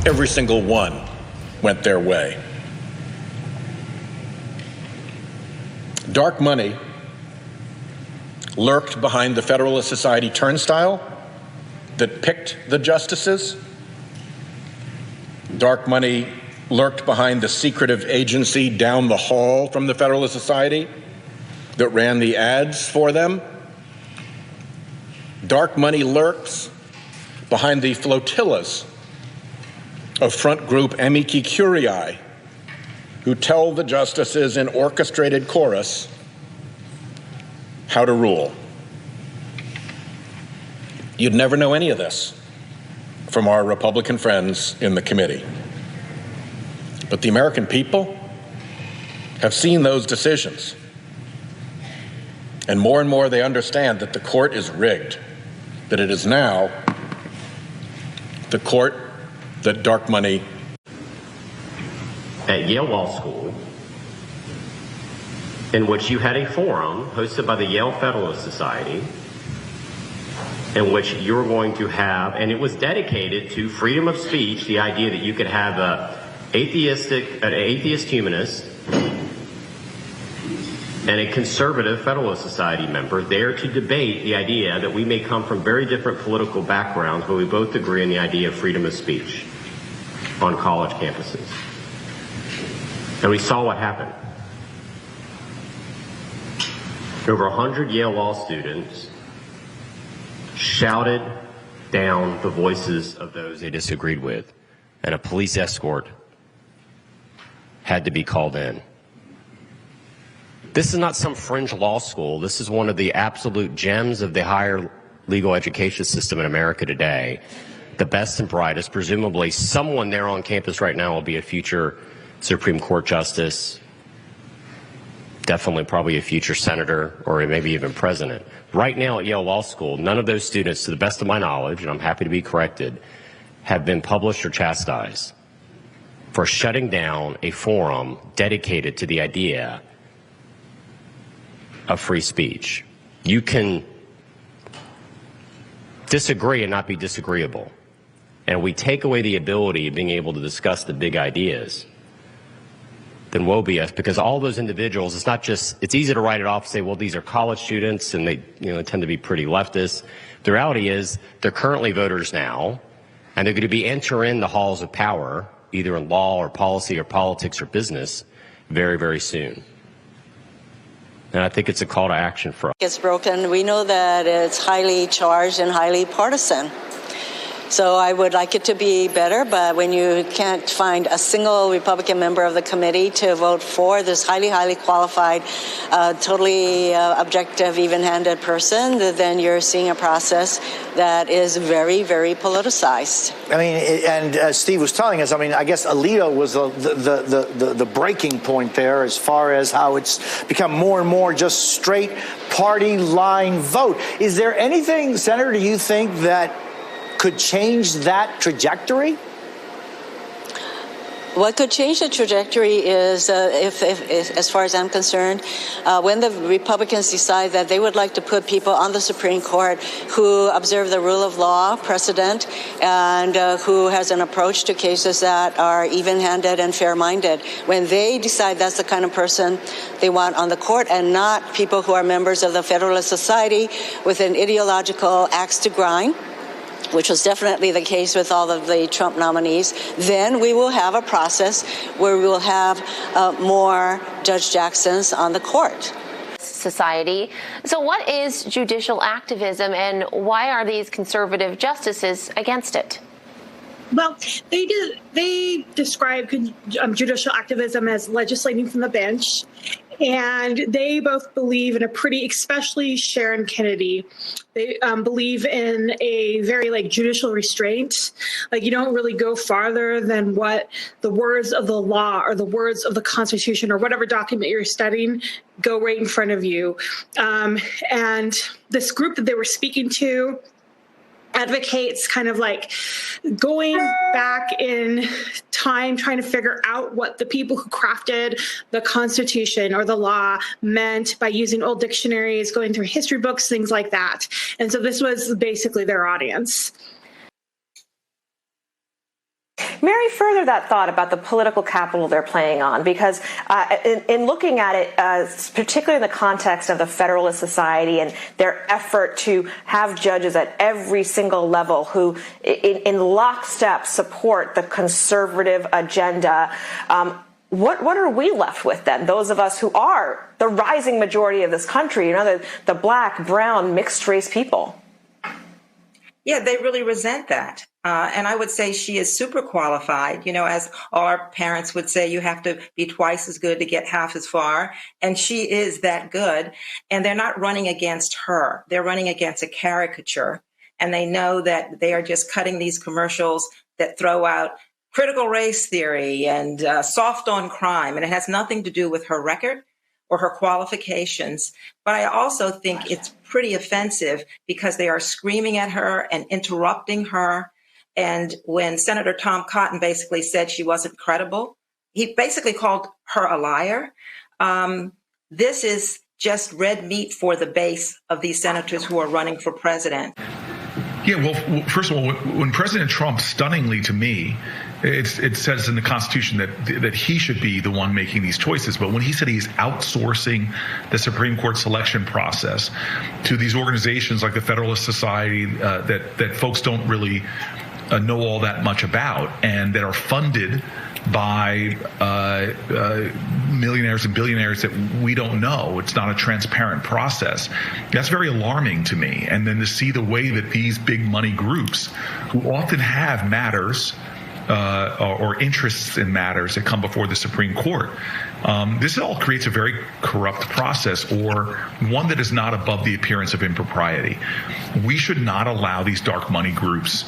Every single one went their way. Dark money lurked behind the Federalist Society turnstile that picked the justices. Dark money lurked behind the secretive agency down the hall from the Federalist Society that ran the ads for them. Dark money lurks behind the flotillas of front group amici curiae who tell the justices in orchestrated chorus how to rule. You'd never know any of this from our Republican friends in the committee. But the American people have seen those decisions. And more they understand that the court is rigged, that it is now the court that dark money. At Yale Law School, in which you had a forum hosted by the Yale Federalist Society, in which you're going to have, and it was dedicated to freedom of speech, the idea that you could have an atheist humanist and a conservative Federalist Society member there to debate the idea that we may come from very different political backgrounds, but we both agree on the idea of freedom of speech on college campuses. And we saw what happened. Over 100 Yale Law students shouted down the voices of those they disagreed with, and a police escort had to be called in. This is not some fringe law school. This is one of the absolute gems of the higher legal education system in America today. The best and brightest. Presumably someone there on campus right now will be a future Supreme Court justice, definitely probably a future senator, or maybe even president. Right now at Yale Law School, none of those students, to the best of my knowledge, and I'm happy to be corrected, have been published or chastised for shutting down a forum dedicated to the idea of free speech. You can disagree and not be disagreeable. And we take away the ability of being able to discuss the big ideas, then woe be us, because all those individuals, it's not just, it's easy to write it off and say, well, these are college students and they tend to be pretty leftist. The reality is they're currently voters now, and they're going to be entering the halls of power, either in law or policy or politics or business, very, very soon. And I think it's a call to action for us. It's broken. We know that it's highly charged and highly partisan. So I would like it to be better, but when you can't find a single Republican member of the committee to vote for this highly qualified, totally objective, even-handed person, then you're seeing a process that is very, very politicized. I mean, and as Steve was telling us, I mean, I guess Alito was the breaking point there as far as how it's become more and more just straight party line vote. Is there anything, Senator, do you think that could change that trajectory? What could change the trajectory is, if as far as I'm concerned, when the Republicans decide that they would like to put people on the Supreme Court who observe the rule of law precedent and who has an approach to cases that are even-handed and fair-minded, when they decide that's the kind of person they want on the court and not people who are members of the Federalist Society with an ideological axe to grind, which was definitely the case with all of the Trump nominees, then we will have a process where we will have more Judge Jacksons on the court. Society. So what is judicial activism, and why are these conservative justices against it? Well, they describe judicial activism as legislating from the bench, and they both believe in a pretty, especially Sharon Kennedy, they believe in a very judicial restraint. Like, you don't really go farther than what the words of the law or the words of the Constitution or whatever document you're studying go right in front of you. And this group that they were speaking to advocates kind of like going back in time, trying to figure out what the people who crafted the Constitution or the law meant by using old dictionaries, going through history books, things like that. And so this was basically their audience. Mary, further that thought about the political capital they're playing on, because in looking at it, particularly in the context of the Federalist Society and their effort to have judges at every single level who in lockstep support the conservative agenda, what are we left with then? Those of us who are the rising majority of this country, the black, brown, mixed race people. Yeah, they really resent that. And I would say she is super qualified. As all our parents would say, you have to be twice as good to get half as far. And she is that good. And they're not running against her. They're running against a caricature. And they know that they are just cutting these commercials that throw out critical race theory and soft on crime. And it has nothing to do with her record or her qualifications. But I also think it's pretty offensive because they are screaming at her and interrupting her. And when Senator Tom Cotton basically said she wasn't credible, he basically called her a liar. This is just red meat for the base of these senators who are running for president. Yeah, well, first of all, when President Trump, stunningly to me, it says in the Constitution that he should be the one making these choices. But when he said he's outsourcing the Supreme Court selection process to these organizations like the Federalist Society that folks don't really know all that much about and that are funded by millionaires and billionaires that we don't know. It's not a transparent process. That's very alarming to me. And then to see the way that these big money groups, who often have matters or interests in matters that come before the Supreme Court, this all creates a very corrupt process, or one that is not above the appearance of impropriety. We should not allow these dark money groups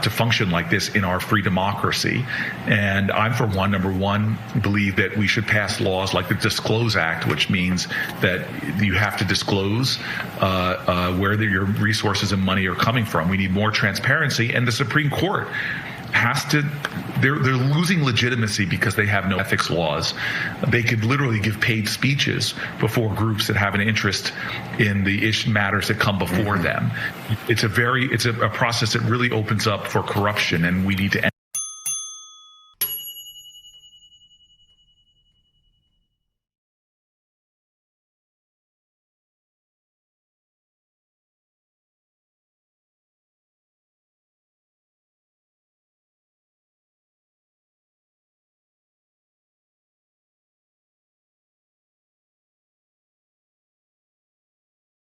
to function like this in our free democracy. And I'm, for one, number one, believe that we should pass laws like the Disclose Act, which means that you have to disclose where your resources and money are coming from. We need more transparency, and the Supreme Court has to, they're losing legitimacy because they have no ethics laws. They could literally give paid speeches before groups that have an interest in the matters that come before them. It's a process that really opens up for corruption, and we need to end